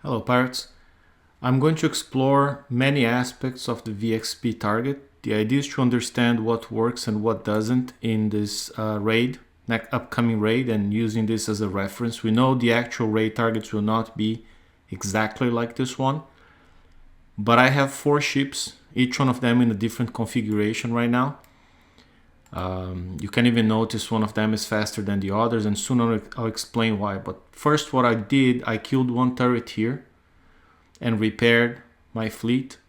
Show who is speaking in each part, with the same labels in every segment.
Speaker 1: Hello pirates. I'm going to explore many aspects of the VXP target. The idea is to understand what works and what doesn't in this upcoming raid, and using this as a reference. We know the actual raid targets will not be exactly like this one, but I have 4 ships, each one of them in a different configuration right now. You can even notice one of them is faster than the others, and soon I'll explain why. But first, what I did, I killed one turret here and repaired my fleet,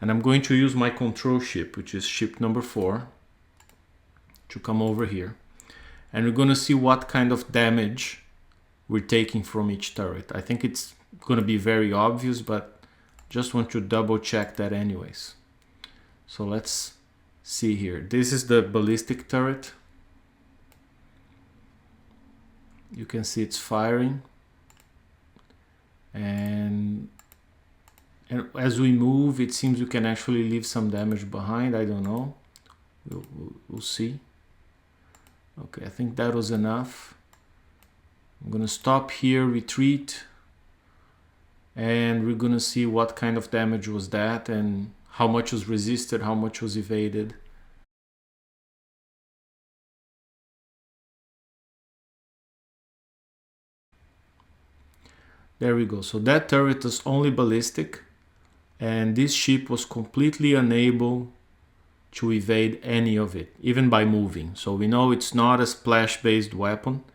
Speaker 1: and I'm going to use my control ship, which is ship number 4, to come over here, and we're going to see what kind of damage we're taking from each turret. I think it's going to be very obvious, but just want to double check that anyways. So let's see here. This is the ballistic turret. You can see it's firing, and as we move, it seems we can actually leave some damage behind. I don't know. We'll see. Okay, I think that was enough. I'm gonna stop here, retreat, and we're gonna see what kind of damage was that and how much was resisted, how much was evaded. There we go. So that turret is only ballistic, and this ship was completely unable to evade any of it, even by moving. So we know it's not a splash-based weapon,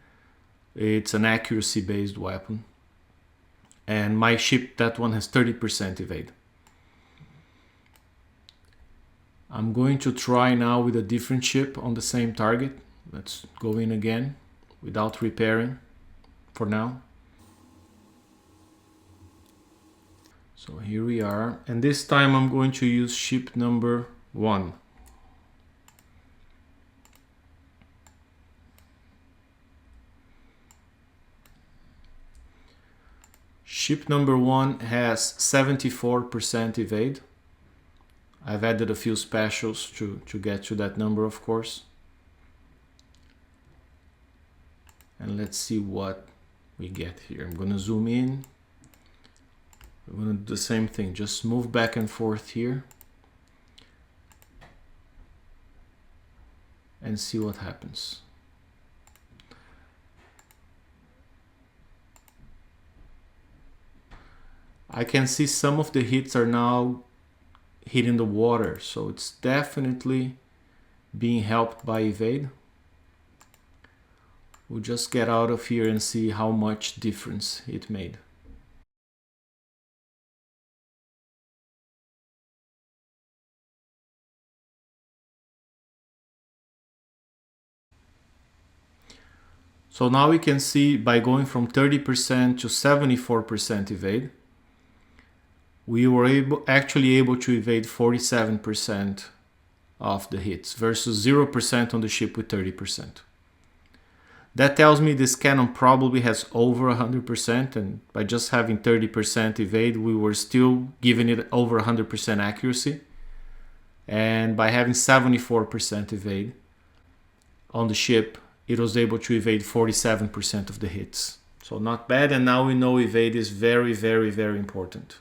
Speaker 1: it's an accuracy-based weapon. And my ship, that one, has 30% evade. I'm going to try now with a different ship on the same target. Let's go in again without repairing for now. So here we are, and this time I'm going to use ship number 1. Ship number 1 has 74% evade. I've added a few specials to get to that number, of course. And let's see what we get here. I'm going to zoom in. We're going to do the same thing, just move back and forth here and see what happens. I can see some of the hits are now hitting the water, so it's definitely being helped by evade. We'll just get out of here and see how much difference it made. So now we can see, by going from 30% to 74% evade, we were actually able to evade 47% of the hits versus 0% on the ship with 30%. That tells me this cannon probably has over 100%, and by just having 30% evade, we were still giving it over 100% accuracy. And by having 74% evade on the ship, it was able to evade 47% of the hits. So not bad, and now we know evade is very, very, very important.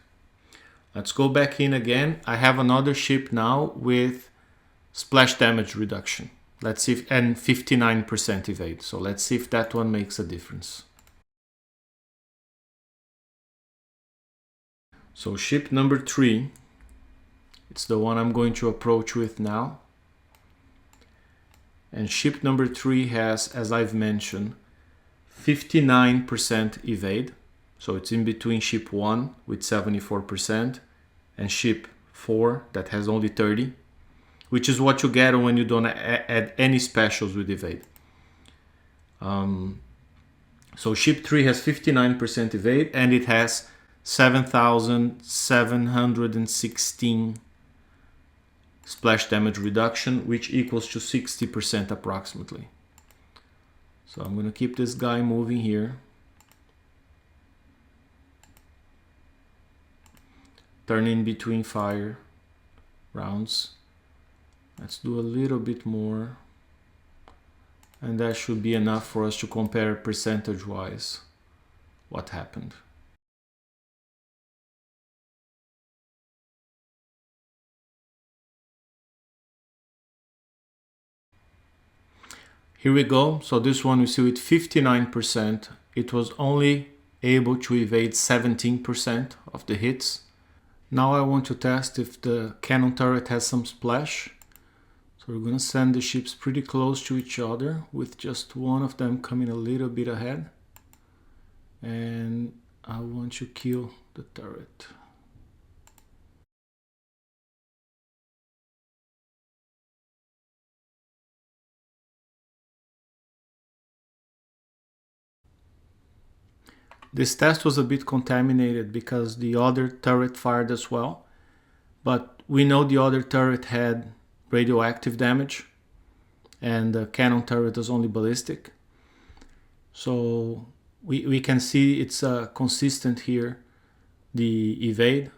Speaker 1: Let's go back in again. I have another ship now with splash damage reduction. Let's see if, and 59% evade. So let's see if that one makes a difference. So ship number 3, it's the one I'm going to approach with now. And ship number 3 has, as I've mentioned, 59% evade. So it's in between ship 1 with 74% and ship 4 that has only 30%, which is what you get when you don't add any specials with evade. So ship 3 has 59% evade, and it has 7,716 splash damage reduction, which equals to 60% approximately. So I'm going to keep this guy moving here. Turn in between fire rounds. Let's do a little bit more. And that should be enough for us to compare percentage-wise what happened. Here we go. So this one we see with 59%, it was only able to evade 17% of the hits. Now I want to test if the cannon turret has some splash. So we're going to send the ships pretty close to each other with just one of them coming a little bit ahead. And I want to kill the turret. This test was a bit contaminated because the other turret fired as well. But we know the other turret had radioactive damage and the cannon turret was only ballistic. So we can see it's consistent here, the evade,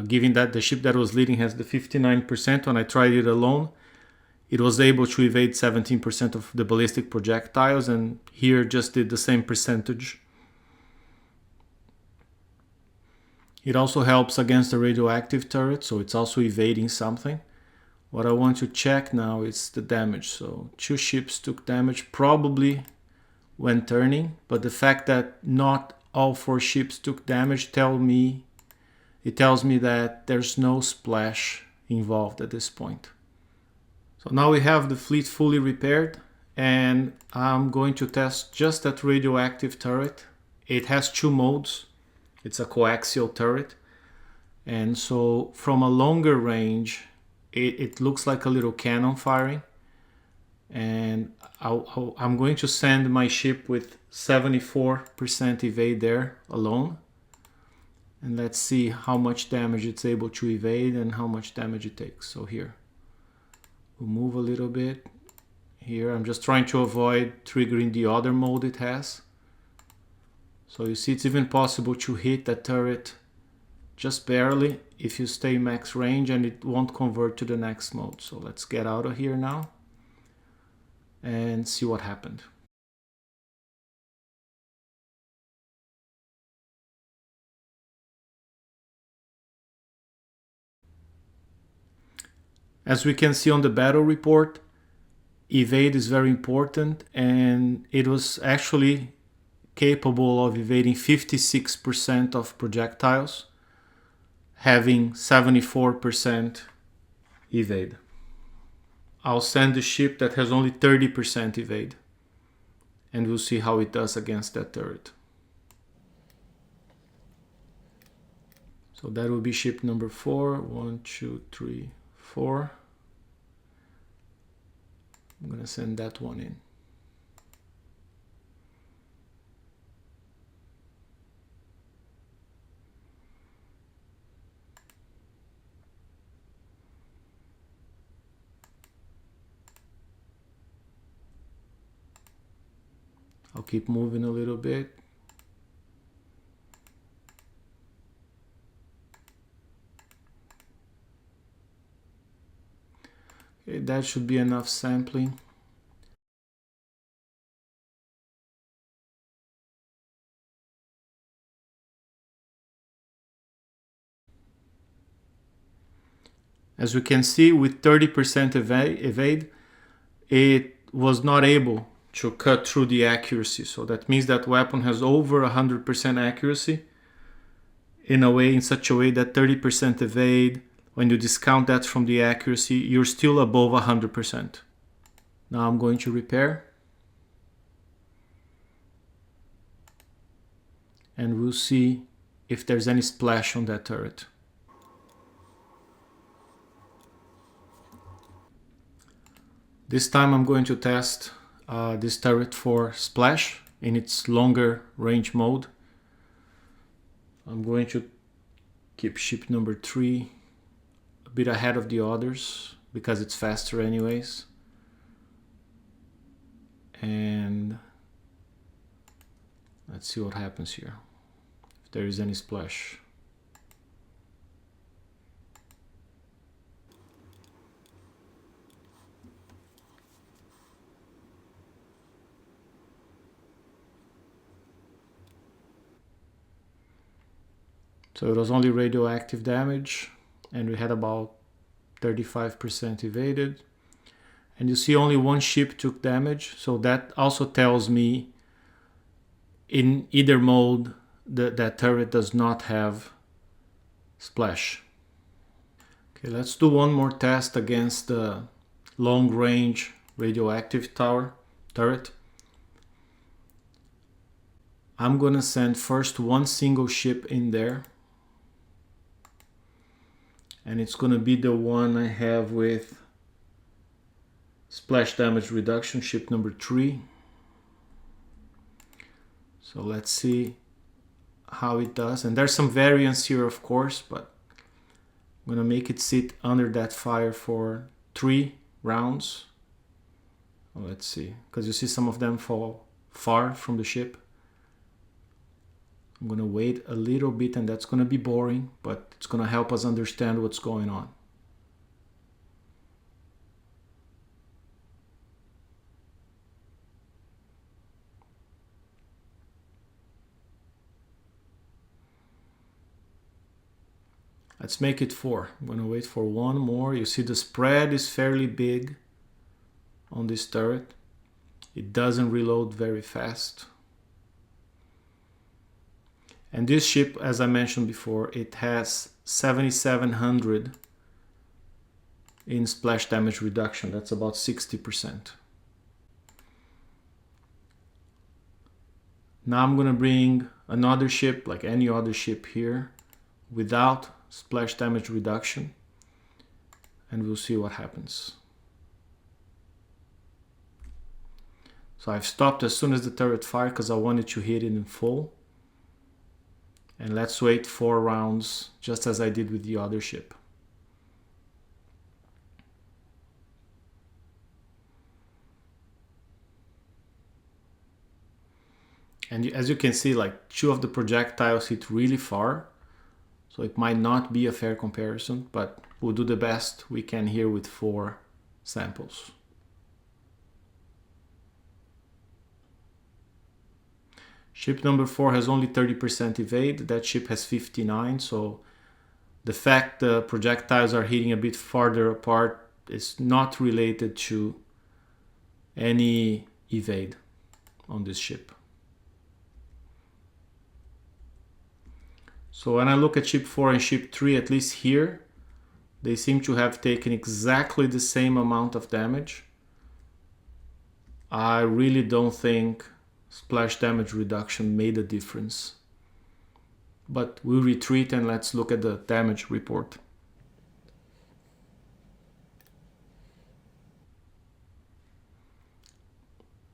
Speaker 1: given that the ship that was leading has the 59%. When I tried it alone, it was able to evade 17% of the ballistic projectiles, and here just did the same percentage. It also helps against the radioactive turret, so it's also evading something. What I want to check now is the damage. So 2 ships took damage, probably when turning, but the fact that not all 4 ships took damage tells me that there's no splash involved at this point. So now we have the fleet fully repaired, and I'm going to test just that radioactive turret. It has 2 modes. It's a coaxial turret, and so from a longer range it looks like a little cannon firing, and I'm going to send my ship with 74% evade there alone, and let's see how much damage it's able to evade and how much damage it takes. So here we'll move a little bit. Here I'm just trying to avoid triggering the other mode it has. So you see it's even possible to hit that turret just barely if you stay max range, and it won't convert to the next mode. So let's get out of here now and see what happened. As we can see on the battle report, evade is very important, and it was actually capable of evading 56% of projectiles, having 74% evade. I'll send the ship that has only 30% evade, and we'll see how it does against that turret. So that will be ship number 4. 1, 2, 3, 4. I'm going to send that one in. I'll keep moving a little bit. Okay, that should be enough sampling. As we can see, with 30% evade, it was not able to cut through the accuracy. So that means that weapon has over 100% accuracy in such a way that 30% evade, when you discount that from the accuracy, you're still above 100%. Now I'm going to repair, and we'll see if there's any splash on that turret. This time I'm going to test this turret for splash in its longer range mode. I'm going to keep ship number 3 a bit ahead of the others because it's faster anyways. And let's see what happens here, if there is any splash. So it was only radioactive damage, and we had about 35% evaded. And you see only one ship took damage, so that also tells me in either mode that turret does not have splash. Okay, let's do one more test against the long-range radioactive turret. I'm gonna send first one single ship in there, and it's gonna be the one I have with splash damage reduction, ship number 3. So let's see how it does. And there's some variance here, of course, but I'm gonna make it sit under that fire for 3 rounds. Let's see, because you see some of them fall far from the ship. I'm gonna wait a little bit, and that's gonna be boring, but it's gonna help us understand what's going on. Let's make it 4. I'm gonna wait for one more. You see the spread is fairly big on this turret. It doesn't reload very fast. And this ship, as I mentioned before, it has 7,700 in splash damage reduction. That's about 60%. Now I'm gonna bring another ship, like any other ship here, without splash damage reduction, and we'll see what happens. So I've stopped as soon as the turret fired because I wanted to hit it in full. And let's wait 4 rounds, just as I did with the other ship. And as you can see, like 2 of the projectiles hit really far. So it might not be a fair comparison, but we'll do the best we can here with 4 samples. Ship number 4 has only 30% evade. That ship has 59%, so the fact the projectiles are hitting a bit farther apart is not related to any evade on this ship. So when I look at ship 4 and ship 3, at least here, they seem to have taken exactly the same amount of damage. I really don't think splash damage reduction made a difference. But we'll retreat and let's look at the damage report.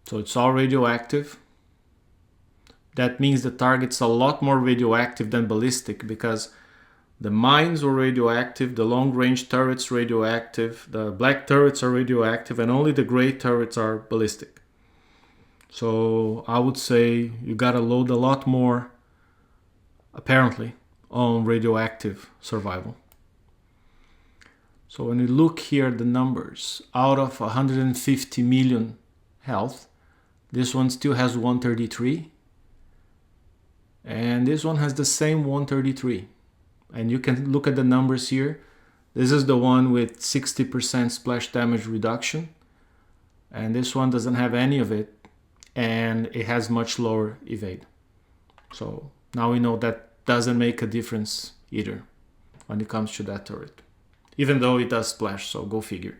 Speaker 1: So it's all radioactive. That means the target's a lot more radioactive than ballistic, because the mines were radioactive, the long-range turrets radioactive, the black turrets are radioactive, and only the gray turrets are ballistic. So I would say you gotta load a lot more, apparently, on radioactive survival. So when you look here at the numbers, out of 150 million health, this one still has 133. And this one has the same 133. And you can look at the numbers here. This is the one with 60% splash damage reduction. And this one doesn't have any of it. And it has much lower evade. So now we know that doesn't make a difference either when it comes to that turret. Even though it does splash, so go figure.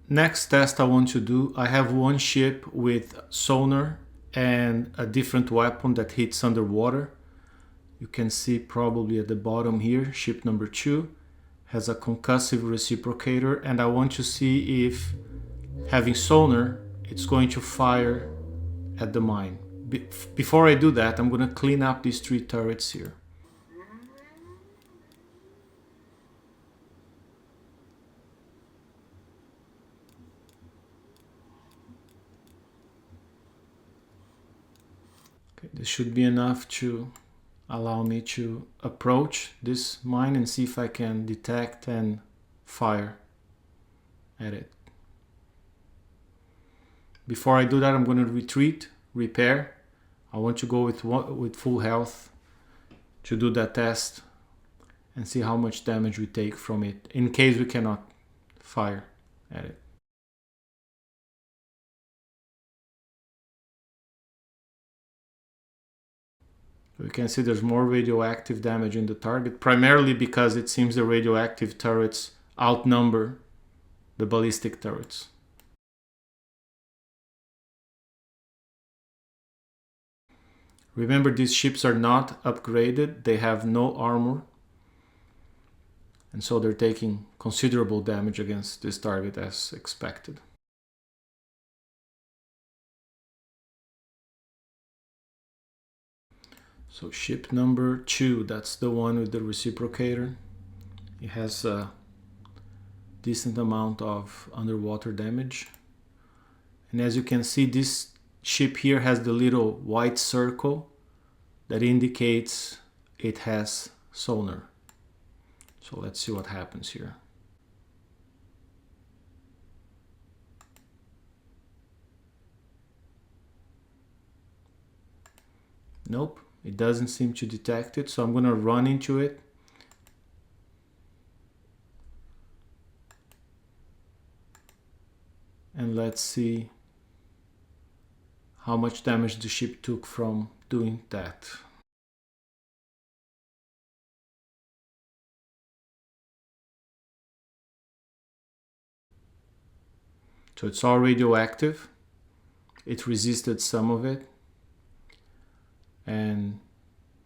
Speaker 1: Next test I want to do, I have one ship with sonar and a different weapon that hits underwater. You can see probably at the bottom here, ship number 2 has a concussive reciprocator, and I want to see if having sonar, it's going to fire at the mine. Before I do that, I'm going to clean up these 3 turrets here. Okay, this should be enough to allow me to approach this mine and see if I can detect and fire at it. Before I do that, I'm going to retreat, repair. I want to go with full health to do that test and see how much damage we take from it in case we cannot fire at it. We can see there's more radioactive damage in the target, primarily because it seems the radioactive turrets outnumber the ballistic turrets. Remember, these ships are not upgraded, they have no armor, and so they're taking considerable damage against this target as expected. So ship number 2, that's the one with the reciprocator. It has a decent amount of underwater damage. And as you can see, this ship here has the little white circle that indicates it has sonar. So let's see what happens here. Nope, it doesn't seem to detect it, so I'm going to run into it. And let's see how much damage the ship took from doing that. So it's all radioactive. It resisted some of it. And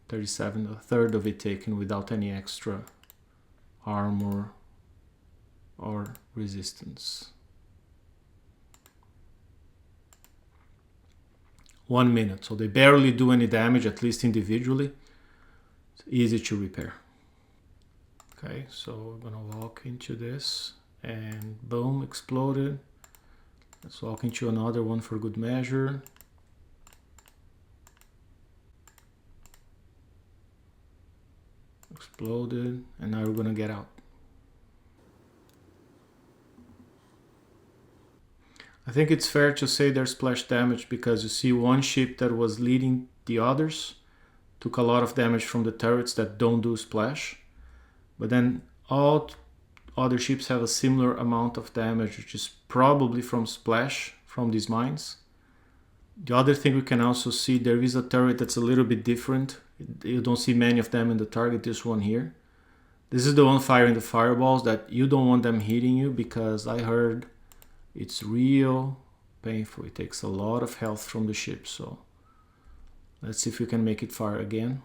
Speaker 1: 37, a third of it taken without any extra armor or resistance. 1 minute, so they barely do any damage, at least individually. It's easy to repair. Okay, so we're gonna walk into this and boom, exploded. Let's walk into another one for good measure. Exploded, and now we're gonna get out. I think it's fair to say there's splash damage because you see one ship that was leading the others took a lot of damage from the turrets that don't do splash, but then all other ships have a similar amount of damage, which is probably from splash from these mines. The other thing we can also see, there is a turret that's a little bit different. You don't see many of them in the target, this one here. This is the one firing the fireballs that you don't want them hitting you, because I heard it's real painful. It takes a lot of health from the ship. So let's see if we can make it fire again.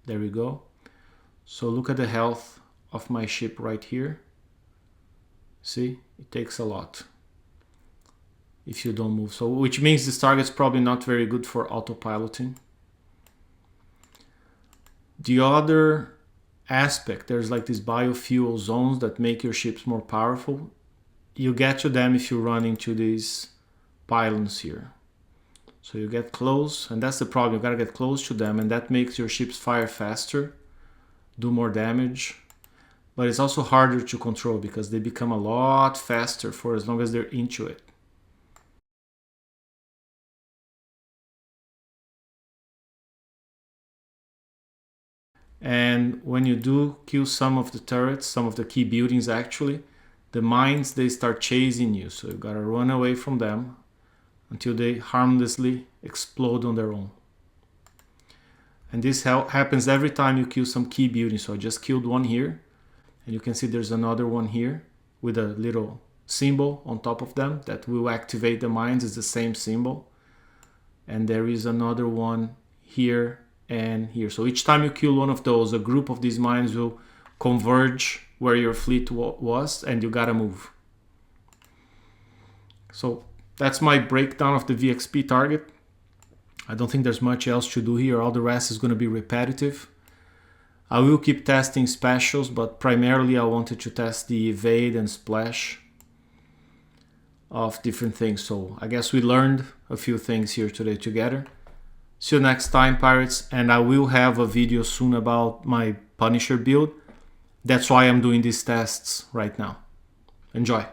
Speaker 1: There we go. So look at the health of my ship right here. See, it takes a lot if you don't move. So which means this target's probably not very good for autopiloting. The other aspect, there's like these biofuel zones that make your ships more powerful. You get to them if you run into these pylons here. So you get close, and that's the problem. You gotta get close to them, and that makes your ships fire faster, do more damage. But it's also harder to control because they become a lot faster for as long as they're into it. And when you do kill some of the turrets, some of the key buildings actually, the mines, they start chasing you. So you gotta run away from them until they harmlessly explode on their own. And this happens every time you kill some key buildings. So I just killed one here, and you can see there's another one here with a little symbol on top of them that will activate the mines. It's the same symbol. And there is another one here and here. So each time you kill one of those, a group of these mines will converge where your fleet was, and you gotta move. So that's my breakdown of the VXP target. I don't think there's much else to do here. All the rest is going to be repetitive. I will keep testing specials, but primarily I wanted to test the evade and splash of different things. So I guess we learned a few things here today together. See you next time, pirates, and I will have a video soon about my Punisher build. That's why I'm doing these tests right now. Enjoy.